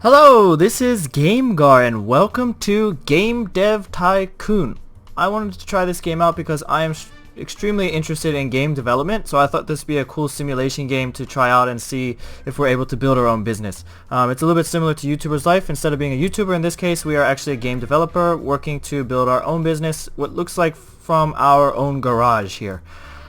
Hello, this is GameGar and welcome to Game Dev Tycoon. I wanted to try this game out because I am extremely interested in game development, so I thought this would be a cool simulation game to try out and see if we're able to build our own business. It's a little bit similar to YouTuber's life. Instead of being a YouTuber, in this case, we are actually a game developer working to build our own business, what looks like from our own garage here.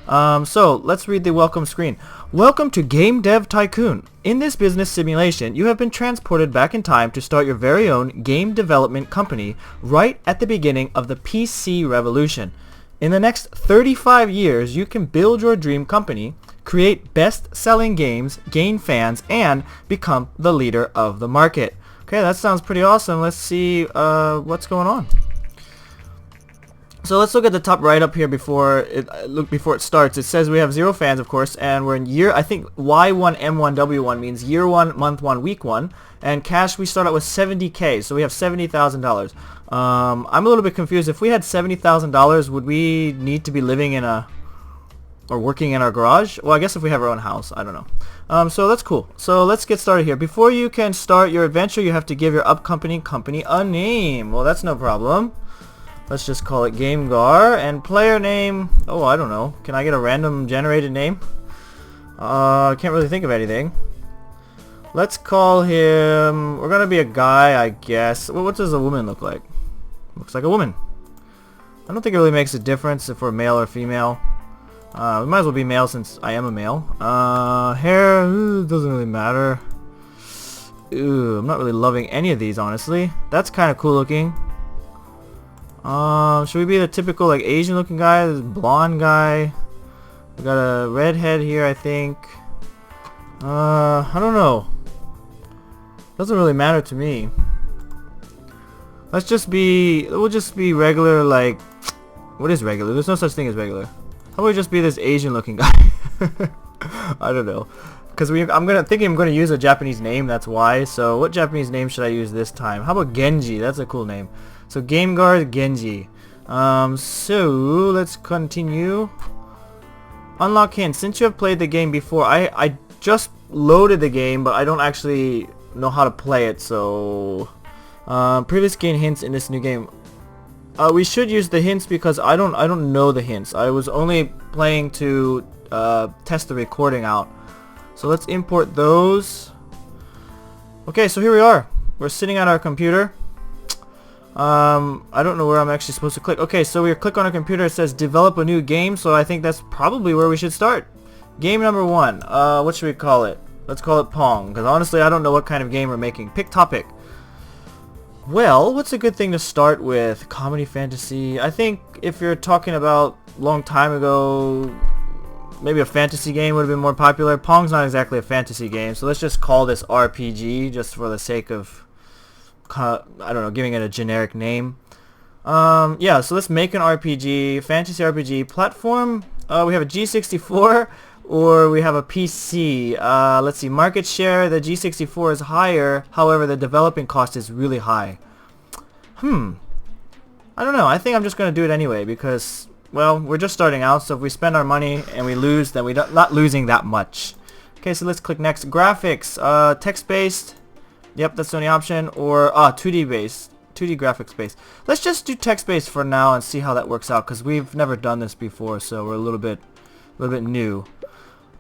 So let's read the welcome screen. Welcome to Game Dev Tycoon. In this business simulation, you have been transported back in time to start your very own game development company right at the beginning of the PC revolution. In the next 35 years, you can build your dream company, create best-selling games, gain fans, and become the leader of the market. Okay, that sounds pretty awesome. Let's see what's going on. So let's look at the top right up here before it starts. It says we have 0 fans, of course, and we're in year, I think Y1, M1, W1 means year 1, month 1, week 1, and cash we start out with 70K, so we have $70,000. I'm a little bit confused. If we had $70,000, would we need to be living in or working in our garage? Well, I guess if we have our own house, I don't know. So that's cool. So let's get started here. Before you can start your adventure, you have to give your upcoming company a name. Well, that's no problem. Let's just call it GameGar, and player name, oh, I don't know. Can I get a random generated name? I can't really think of anything. Let's call him, we're gonna be a guy, I guess. Well, what does a woman look like? Looks like a woman. I don't think it really makes a difference if we're male or female. We might as well be male since I am a male. Hair, doesn't really matter. I'm not really loving any of these, honestly. That's kind of cool looking. Should we be the typical like Asian looking guy? This blonde guy. We got a redhead here, I think. I don't know. Doesn't really matter to me. We'll just be regular, like, what is regular? There's no such thing as regular. How about we just be this Asian looking guy? I don't know. Because I'm gonna use a Japanese name, that's why. So what Japanese name should I use this time? How about Genji? That's a cool name. So GameGar Genji. So let's continue. Unlock hints. Since you have played the game before, I just loaded the game, but I don't actually know how to play it. So previous gain hints in this new game. We should use the hints because I don't know the hints. I was only playing to test the recording out. So let's import those. Okay, so here we are. We're sitting at our computer. I don't know where I'm actually supposed to click. Okay, so we click on a computer. It says develop a new game, so I think that's probably where we should start. Game number 1. What should we call it? Let's call it Pong, because honestly I don't know what kind of game we're making. Pick topic. Well, what's a good thing to start with? Comedy, fantasy. I think if you're talking about long time ago, maybe a fantasy game would have been more popular. Pong's not exactly a fantasy game, so let's just call this RPG just for the sake of, I don't know, giving it a generic name. Yeah, so let's make an RPG, fantasy RPG. Platform, we have a G64 or we have a PC. Let's see, market share, the G64 is higher, however the developing cost is really high. I don't know, I think I'm just going to do it anyway because, well, we're just starting out, so if we spend our money and we lose, then we're not losing that much. Okay, so let's click next. Graphics, text-based. Yep, that's the only option, or 2D based, 2D graphics based. Let's just do text based for now and see how that works out, because we've never done this before, so we're a little bit new.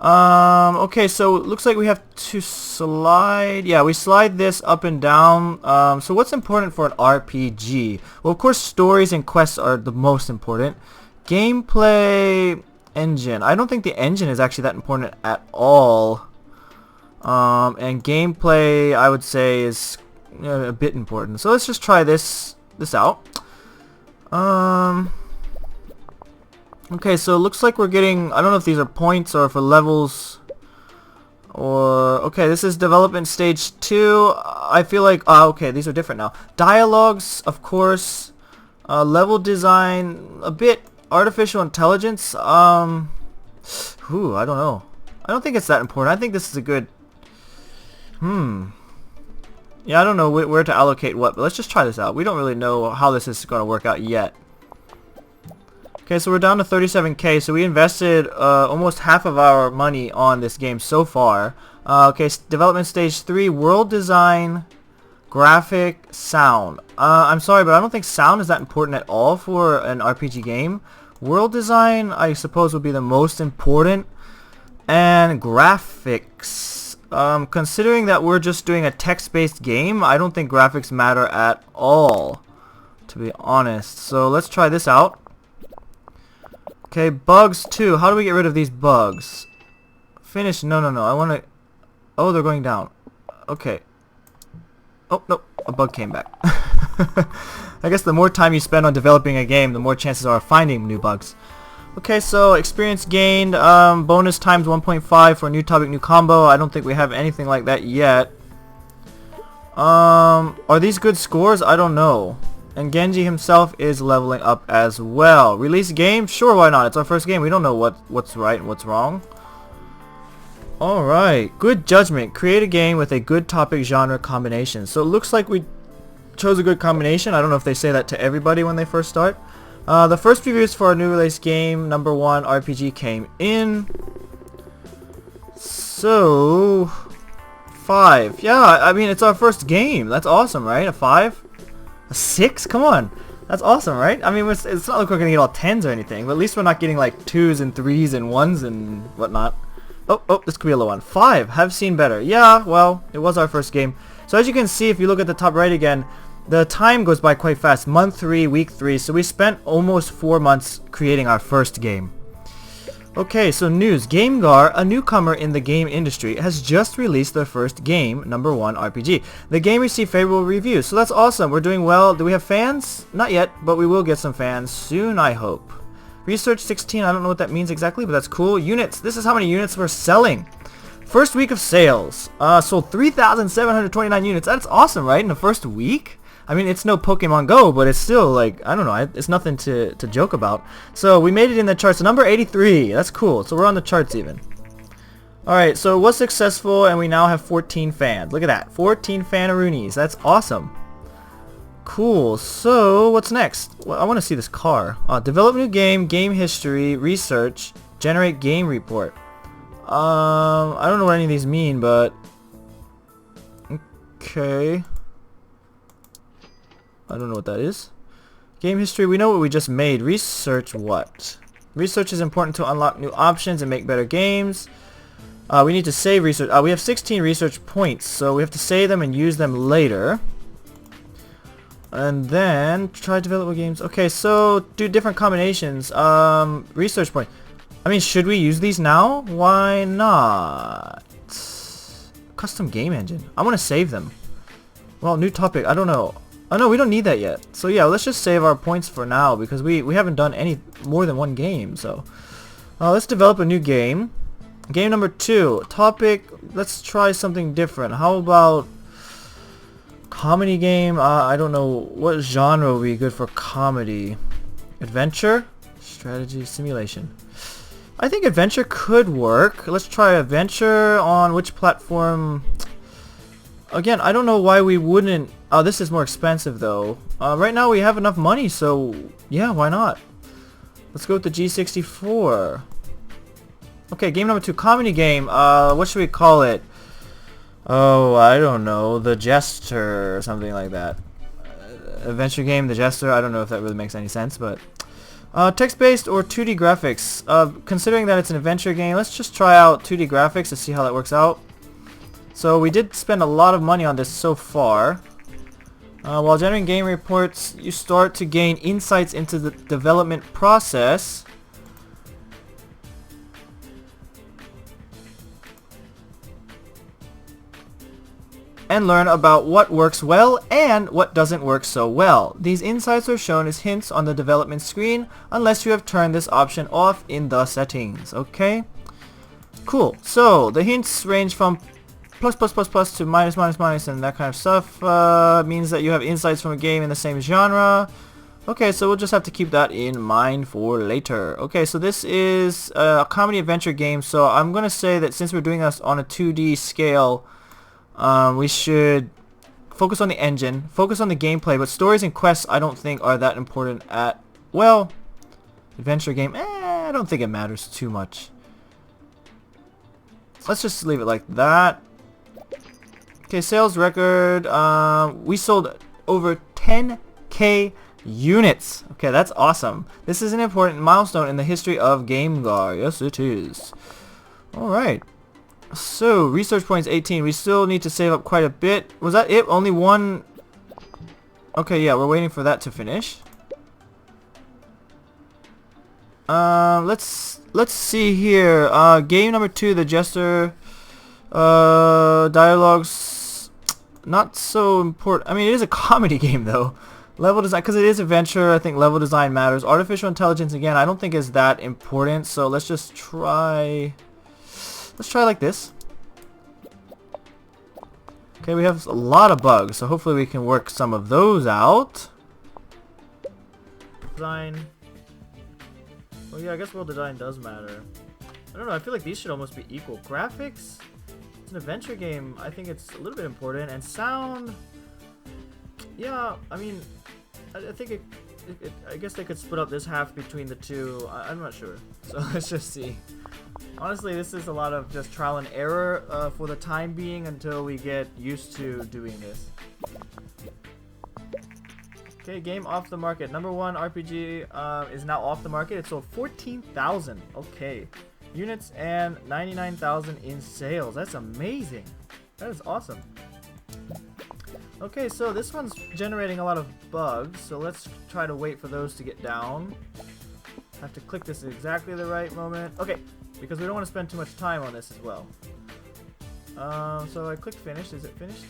Okay, so it looks like we have to slide. Yeah, we slide this up and down. So what's important for an RPG? Well, of course, stories and quests are the most important. Gameplay engine. I don't think the engine is actually that important at all. And gameplay, I would say, is a bit important. So let's just try this out. Okay, so it looks like we're getting, I don't know if these are points or for levels, or, okay, this is development stage 2. I feel like, okay, these are different now. Dialogues, of course, level design, a bit artificial intelligence, I don't know. I don't think it's that important. I think this is a good, yeah, I don't know where to allocate what, but let's just try this out. We don't really know how this is going to work out yet. Okay, so we're down to 37K, so we invested almost half of our money on this game so far. Okay, development stage 3, world design. Graphic, sound. I'm sorry, but I don't think sound is that important at all for an RPG game. World design, I suppose, would be the most important. And graphics. Considering that we're just doing a text-based game, I don't think graphics matter at all, to be honest. So let's try this out. Okay, bugs too. How do we get rid of these bugs? Finish. No. I want to... Oh, they're going down. Okay. Oh, no. A bug came back. I guess the more time you spend on developing a game, the more chances are of finding new bugs. Okay, so experience gained. Bonus times 1.5 for new topic, new combo. I don't think we have anything like that yet. Are these good scores? I don't know. And Genji himself is leveling up as well. Release game? Sure, why not? It's our first game. We don't know what's right and what's wrong. Alright. Good judgment. Create a game with a good topic genre combination. So it looks like we chose a good combination. I don't know if they say that to everybody when they first start. The first previews for our new release game, number 1 RPG, came in. So 5. Yeah, I mean, it's our first game. That's awesome, right? A 5? A 6? Come on. That's awesome, right? I mean, it's not like we're going to get all 10s or anything, but at least we're not getting like 2s and 3s and 1s and whatnot. Oh, this could be a low one. 5. Have seen better. Yeah, well, it was our first game. So as you can see, if you look at the top right again, the time goes by quite fast. Month 3, week 3. So we spent almost 4 months creating our first game. Okay, so news. GameGar, a newcomer in the game industry, has just released their first game, number 1 RPG. The game received favorable reviews, so that's awesome. We're doing well. Do we have fans? Not yet, but we will get some fans soon, I hope. Research 16, I don't know what that means exactly, but that's cool. Units, this is how many units we're selling. First week of sales. Sold 3,729 units. That's awesome, right? In the first week? I mean, it's no Pokemon Go, but it's still, like, I don't know, it's nothing to joke about. So, we made it in the charts. Number 83. That's cool. So, we're on the charts even. Alright, so it was successful, and we now have 14 fans. Look at that. 14 fanaroonies. That's awesome. Cool. So, what's next? Well, I want to see this car. Develop new game, game history, research, generate game report. I don't know what any of these mean, but... Okay. I don't know what that is. Game history, we know what we just made. Research what? Research is important to unlock new options and make better games. We need to save research. We have 16 research points, so we have to save them and use them later. And then try develop games. Okay, so do different combinations. Research point. I mean, should we use these now? Why not? Custom game engine. I want to save them. Well, new topic. I don't know. Oh no, we don't need that yet. So yeah, let's just save our points for now because we haven't done any more than one game. So let's develop a new game. Game number 2. Topic. Let's try something different. How about comedy game? I don't know what genre would be good for comedy. Adventure? Strategy, simulation. I think adventure could work. Let's try adventure on which platform? Again, I don't know why we wouldn't. Oh, this is more expensive though. Right now we have enough money, so yeah, why not? Let's go with the G64. Okay, game number 2, comedy game. What should we call it? Oh, I don't know. The Jester or something like that. Adventure game, The Jester. I don't know if that really makes any sense, but... text-based or 2D graphics. Considering that it's an adventure game, let's just try out 2D graphics to see how that works out. So we did spend a lot of money on this so far. While generating game reports, you start to gain insights into the development process. And learn about what works well and what doesn't work so well. These insights are shown as hints on the development screen unless you have turned this option off in the settings. Okay? Cool. So, the hints range from plus to minus and that kind of stuff. Means that you have insights from a game in the same genre. Okay, so we'll just have to keep that in mind for later. Okay, so this is a comedy adventure game. So I'm going to say that since we're doing this on a 2D scale, we should focus on the engine, focus on the gameplay, but stories and quests I don't think are that important at, well, adventure game, I don't think it matters too much. Let's just leave it like that. Okay, sales record. We sold over 10k units. Okay, that's awesome. This is an important milestone in the history of GameGar. Yes, it is. Alright. So, research points 18. We still need to save up quite a bit. Was that it? Only one? Okay, yeah, we're waiting for that to finish. Let's see here. Game number 2, the Jester. Dialogues, not so important. I mean, it is a comedy game though. Level design, because it is adventure, I think level design matters. Artificial intelligence, again, I don't think is that important. So let's just try. Let's try like this. Okay, we have a lot of bugs, so hopefully we can work some of those out. Design. Well, yeah, I guess world design does matter. I don't know, I feel like these should almost be equal. Graphics? It's an adventure game. I think it's a little bit important. And sound, yeah, I mean, I think I guess they could split up this half between the two. I'm not sure. So let's just see. Honestly, this is a lot of just trial and error for the time being until we get used to doing this. Okay, game off the market. Number 1 RPG is now off the market. It sold 14,000. Okay. Units and 99,000 in sales. That's amazing. That is awesome. Okay, so this one's generating a lot of bugs, so let's try to wait for those to get down. I have to click this at exactly the right moment. Okay, because we don't want to spend too much time on this as well. So I clicked finish. Is it finished?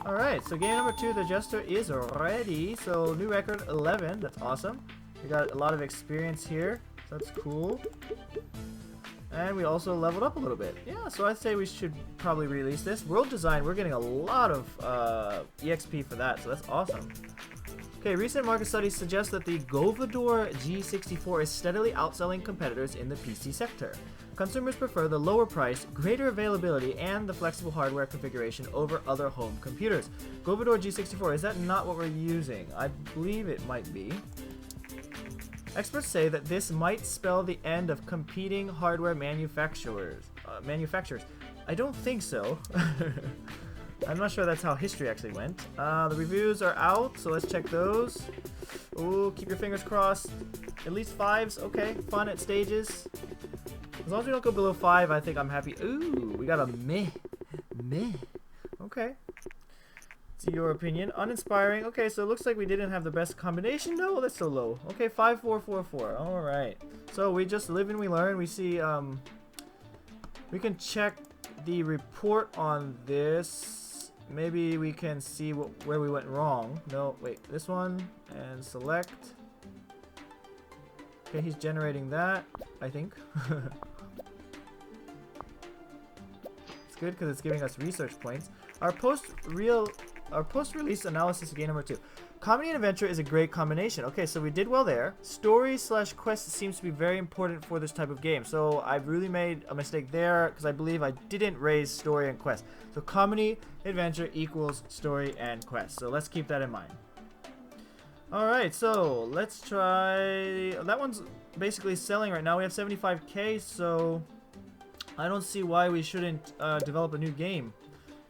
Alright, so game number 2, the Jester, is ready. So new record 11. That's awesome. We got a lot of experience here. That's cool. And we also leveled up a little bit. Yeah, so I'd say we should probably release this. World design, we're getting a lot of EXP for that, so that's awesome. Okay, recent market studies suggest that the Govador G64 is steadily outselling competitors in the PC sector. Consumers prefer the lower price, greater availability, and the flexible hardware configuration over other home computers. Govador G64, is that not what we're using? I believe it might be. Experts say that this might spell the end of competing hardware manufacturers. I don't think so. I'm not sure that's how history actually went. The reviews are out, so let's check those. Ooh, keep your fingers crossed. At least 5s, okay. Fun at stages. As long as we don't go below 5, I think I'm happy. Ooh, we got a meh. Meh. Okay. To your opinion. Uninspiring. Okay, so it looks like we didn't have the best combination. No, that's so low. Okay, 5, 4, 4, 4. Alright. So we just live and we learn. We see, we can check the report on this. Maybe we can see where we went wrong. No, wait. This one. And select. Okay, he's generating that, I think. It's good because it's giving us research points. Our post-release analysis of game number 2. Comedy and adventure is a great combination. Okay, so we did well there. Story/quest seems to be very important for this type of game. So I really made a mistake there because I believe I didn't raise story and quest. So comedy, adventure equals story and quest. So let's keep that in mind. Alright, so let's try... That one's basically selling right now. We have 75k, so I don't see why we shouldn't develop a new game.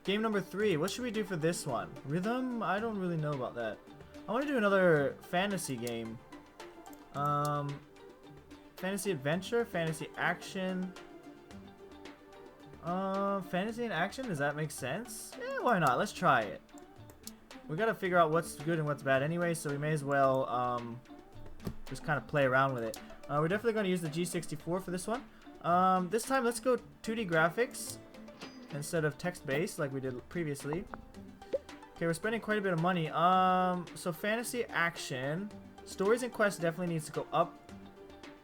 Game number 3. What should we do for this one? Rhythm? I don't really know about that. I want to do another fantasy game. Fantasy adventure? Fantasy action? Fantasy and action? Does that make sense? Yeah, why not? Let's try it. We gotta figure out what's good and what's bad anyway, so we may as well just kind of play around with it. We're definitely going to use the G64 for this one. This time, let's go 2D graphics instead of text-based like we did previously. Okay, we're spending quite a bit of money. So fantasy action. Stories and quests definitely needs to go up.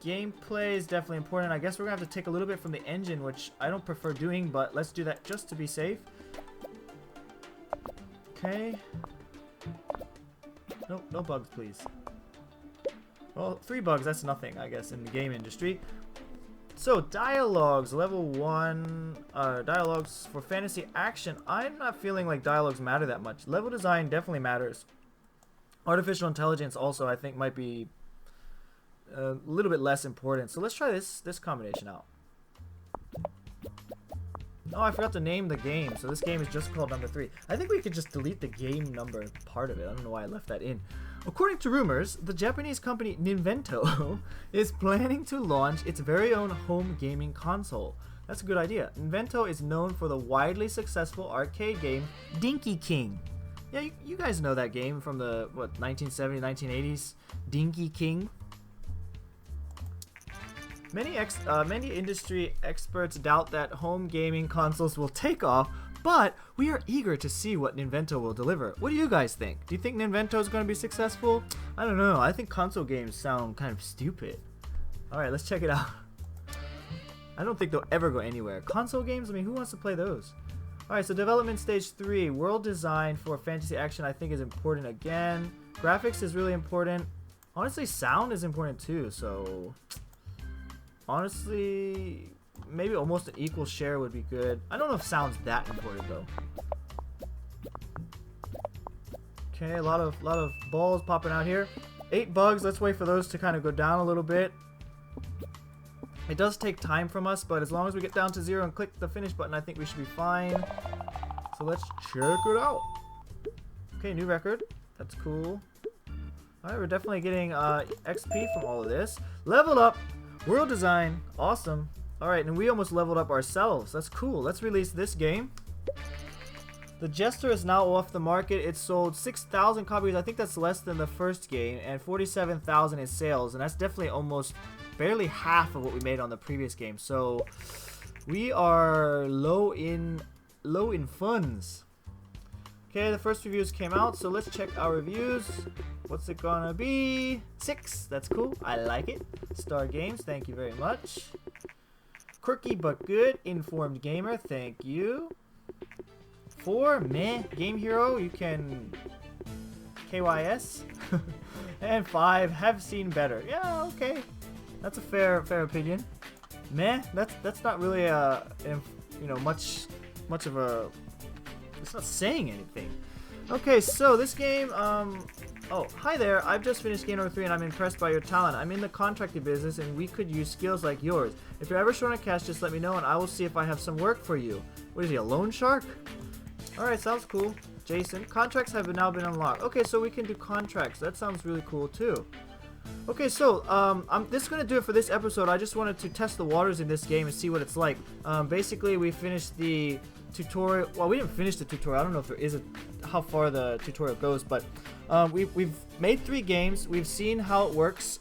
Gameplay is definitely important. I guess we're going to have to take a little bit from the engine, which I don't prefer doing, but let's do that just to be safe. Okay. Nope, no bugs, please. Well, 3 bugs, that's nothing, I guess, in the game industry. So, dialogues, level 1, dialogues for fantasy action. I'm not feeling like dialogues matter that much. Level design definitely matters. Artificial intelligence also, I think, might be a little bit less important. So let's try this combination out. Oh, I forgot to name the game. So this game is just called number 3. I think we could just delete the game number part of it. I don't know why I left that in. According to rumors, the Japanese company Ninvento is planning to launch its very own home gaming console. That's a good idea. Ninvento is known for the widely successful arcade game Dinky King. Yeah, you guys know that game from the, what, 1970s, 1980s? Dinky King. Many industry experts doubt that home gaming consoles will take off, but we are eager to see what Ninvento will deliver. What do you guys think? Do you think Ninvento is going to be successful? I don't know. I think console games sound kind of stupid. Alright, let's check it out. I don't think they'll ever go anywhere. Console games? I mean, who wants to play those? Alright, so development stage 3. World design for fantasy action I think is important again. Graphics is really important. Honestly, sound is important too, so... honestly, maybe almost an equal share would be good. I don't know if sound's that important though. Okay, a lot of balls popping out here. 8 bugs, let's wait for those to kind of go down a little bit. It does take time from us, but as long as we get down to 0 and click the finish button, I think we should be fine. So let's check it out. Okay, new record. That's cool. Alright, we're definitely getting XP from all of this. Level up. World design. Awesome. Alright, and we almost leveled up ourselves. That's cool. Let's release this game. The Jester is now off the market. It sold 6,000 copies. I think that's less than the first game, and 47,000 in sales, and that's definitely almost barely half of what we made on the previous game. So we are low in funds. Okay, the first reviews came out, so let's check our reviews. What's it gonna be? 6. That's cool. I like it. Star Games, thank you very much. Quirky but good. Informed Gamer, thank you. 4. Meh. Game Hero, you can KYS. And 5. Have seen better. Yeah, okay. That's a fair opinion. Meh. That's not really much of a. It's not saying anything. Okay, so this game, oh, hi there. I've just finished Game Number 3 and I'm impressed by your talent. I'm in the contracting business and we could use skills like yours. If you're ever short on cash, just let me know and I will see if I have some work for you. What is he, a loan shark? Alright, sounds cool. Jason, contracts have now been unlocked. Okay, so we can do contracts. That sounds really cool too. Okay, so this is going to do it for this episode. I just wanted to test the waters in this game and see what it's like. Basically, we finished the tutorial. Well, we didn't finish the tutorial. I don't know if there is how far the tutorial goes, but we've made 3 games. We've seen how it works.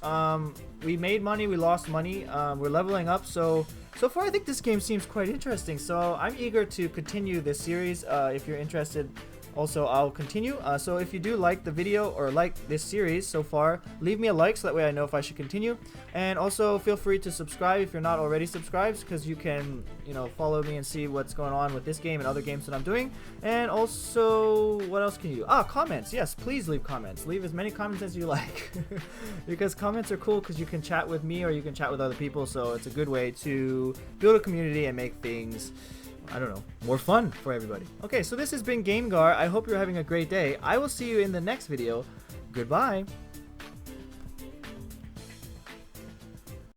We made money. We lost money. We're leveling up. So far, I think this game seems quite interesting. So I'm eager to continue this series. If you're interested. Also, I'll continue. So if you do like the video or like this series so far, leave me a like so that way I know if I should continue. And also feel free to subscribe if you're not already subscribed, because you can, follow me and see what's going on with this game and other games that I'm doing. And also, what else can you do? Comments. Yes, please leave comments. Leave as many comments as you like. Because comments are cool because you can chat with me or you can chat with other people. So it's a good way to build a community and make things, I don't know, more fun for everybody. Okay, so this has been GameGar. I hope you're having a great day. I will see you in the next video. Goodbye.